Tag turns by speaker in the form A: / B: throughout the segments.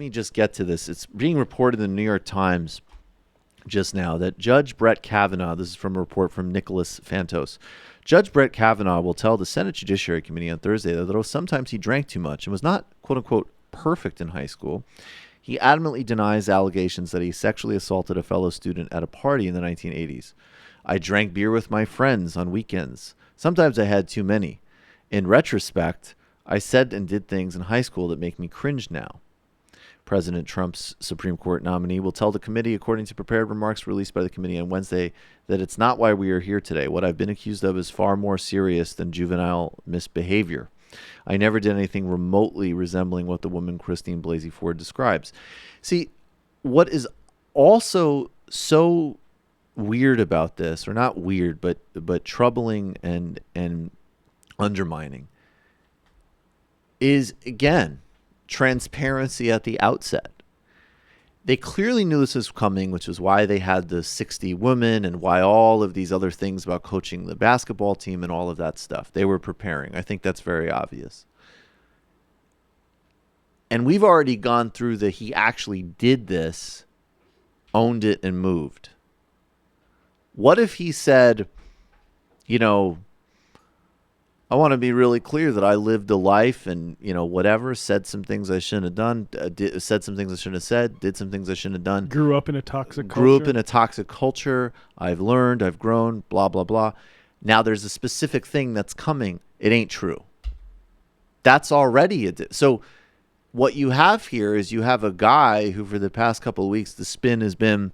A: me just get to this. It's being reported in the New York Times just now that Judge Brett Kavanaugh, this is from a report from Nicholas Fantos, Judge Brett Kavanaugh will tell the Senate Judiciary Committee on Thursday that though sometimes he drank too much and was not, quote unquote, perfect in high school, he adamantly denies allegations that he sexually assaulted a fellow student at a party in the 1980s. I drank beer with my friends on weekends. Sometimes I had too many. In retrospect, I said and did things in high school that make me cringe now. President Trump's Supreme Court nominee will tell the committee, according to prepared remarks released by the committee on Wednesday, that it's not why we are here today. What I've been accused of is far more serious than juvenile misbehavior. I never did anything remotely resembling what the woman Christine Blasey Ford describes. See, what is also so weird about this, or not weird, but troubling and undermining, is, again, transparency at the outset. They clearly knew this was coming, which is why they had the 60 women and why all of these other things about coaching the basketball team and all of that stuff. They were preparing. I think that's very obvious. And we've already gone through the he actually did this, owned it, and moved. What if he said, you know, I want to be really clear that I lived a life and, you know, whatever, said some things I shouldn't have done, said some things I shouldn't have said, did some things I shouldn't have done.
B: Grew up in a toxic
A: culture. I've learned, I've grown, blah, blah, blah. Now there's a specific thing that's coming. It ain't true. That's already so what you have here is you have a guy who for the past couple of weeks, the spin has been,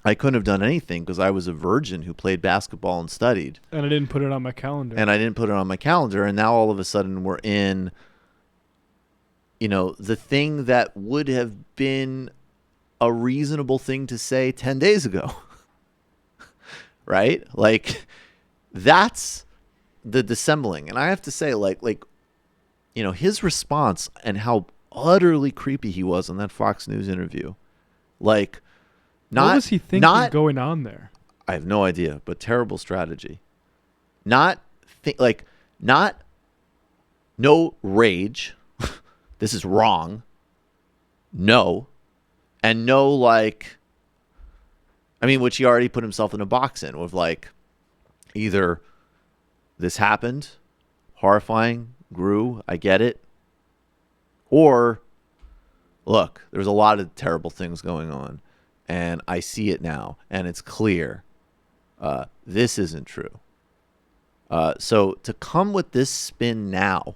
A: I couldn't have done anything because I was a virgin who played basketball and studied.
B: And I didn't put it on my calendar.
A: And now all of a sudden we're in, you know, the thing that would have been a reasonable thing to say 10 days ago. Right? Like, that's the dissembling. And I have to say, like, you know, his response and how utterly creepy he was on that Fox News interview. Like,
B: what was he thinking going on there?
A: I have no idea, but terrible strategy. No rage. This is wrong. No. And no, like, I mean, which he already put himself in a box in with, like, either this happened, horrifying, grew, I get it, or look, there's a lot of terrible things going on. And I see it now, and it's clear. This isn't true. So to come with this spin now,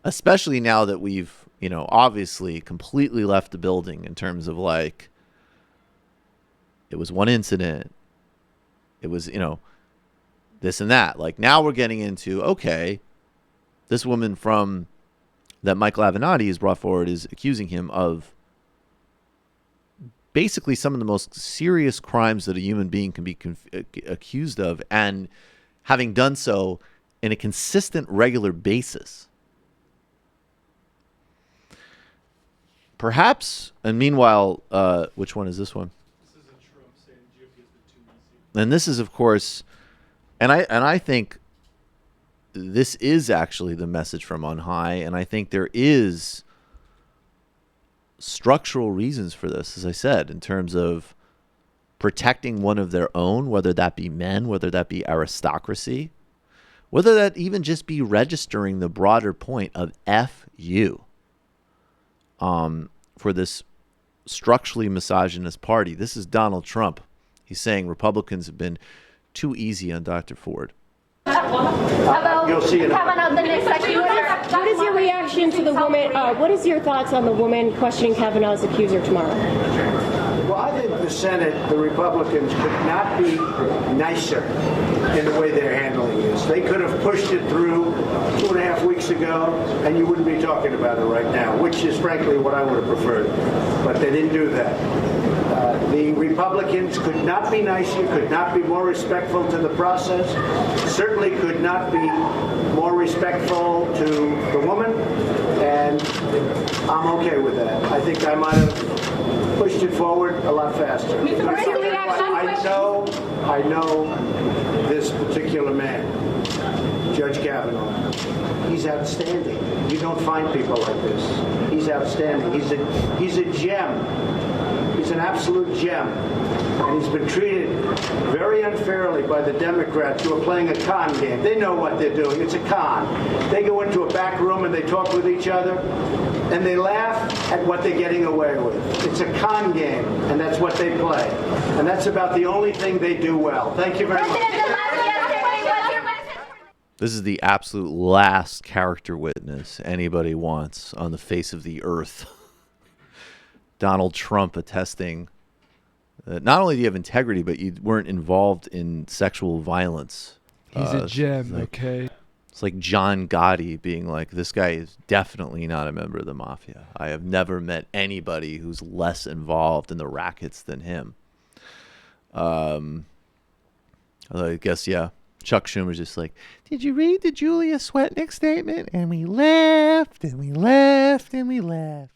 A: especially now that we've, you know, obviously completely left the building in terms of, like, it was one incident. It was, you know, this and that. Like, now we're getting into, okay, this woman that Michael Avenatti has brought forward is accusing him of basically some of the most serious crimes that a human being can be accused of, and having done so in a consistent, regular basis. Perhaps, and meanwhile, which one is this one?
B: This is a Trump saying GOP has been too easy.
A: And this is, of course, and I think this is actually the message from on high, and I think there is structural reasons for this, as I said, in terms of protecting one of their own, whether that be men, whether that be aristocracy, whether that even just be registering the broader point of F you for this structurally misogynist party. This is Donald Trump. He's saying Republicans have been too easy on Dr. Ford.
C: You'll see it. Kavanaugh, the next section. What is your reaction to the woman? What is your thoughts on the woman questioning Kavanaugh's accuser tomorrow?
D: Well, I think the Senate, the Republicans, could not be nicer in the way they're handling this. They could have pushed it through 2.5 weeks ago, and you wouldn't be talking about it right now, which is frankly what I would have preferred. But they didn't do that. The Republicans could not be nicer, could not be more respectful to the process, certainly could not be more respectful to the woman, and I'm okay with that. I think I might have pushed it forward a lot faster. I know this particular man, Judge Kavanaugh. He's he's outstanding. You don't find people like this. He's outstanding. He's a gem. He's an absolute gem. And he's been treated very unfairly by the Democrats who are playing a con game. They know what they're doing. It's a con. They go into a back room and they talk with each other, and they laugh at what they're getting away with. It's a con game, and that's what they play. And that's about the only thing they do well. Thank you very much.
A: This is the absolute last character witness anybody wants on the face of the earth. Donald Trump attesting that not only do you have integrity, but you weren't involved in sexual violence.
B: He's a gem,
A: okay? It's like John Gotti being like, this guy is definitely not a member of the mafia. I have never met anybody who's less involved in the rackets than him. I guess, yeah. Chuck Schumer's just like, did you read the Julia Swetnick statement? And we left, and we left, and we left.